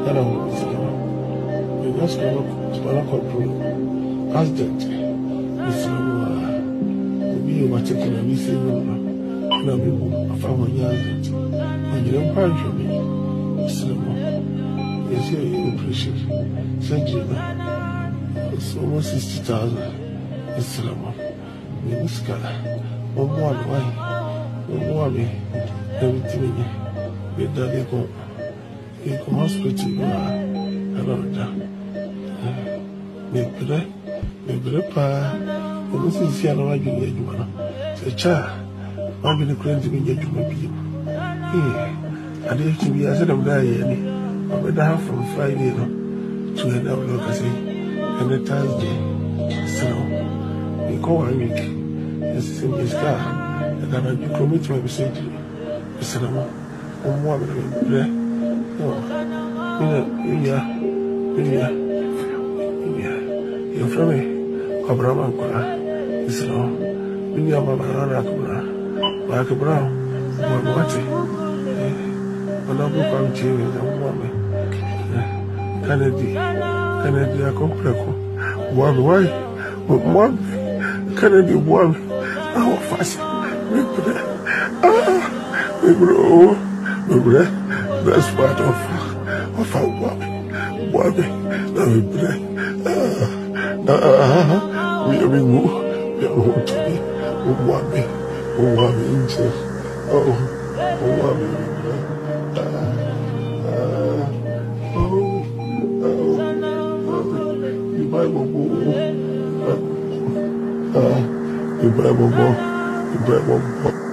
and I will visit them. We just cannot control accident. It's we overtaken and we say, no, and I'll be a family accident. And you don't punish me. It's here you appreciate. Surgery. It's almost 60,000. It's Minisca. One why? Everything with daddy go. You go hospital. I don't know. Maybe pa. This is here. No, I give you. Say, child. I'm going to claim to be your baby. I did to be. I said I'm dying. I'm going to have from Friday to end up look. I say, and the Thursday. So we go 1 week. It's the same star. And then I commit my message. I said, I'm one of them. No, you're from me. Abraham, it's no. We are my Rakura. Like a brown. What? When I look on TV, I'm woman. Kennedy, I come back. One way, but one Kennedy, one. Our fast. We best part of our woman. We are going to be one inches. You buy one more.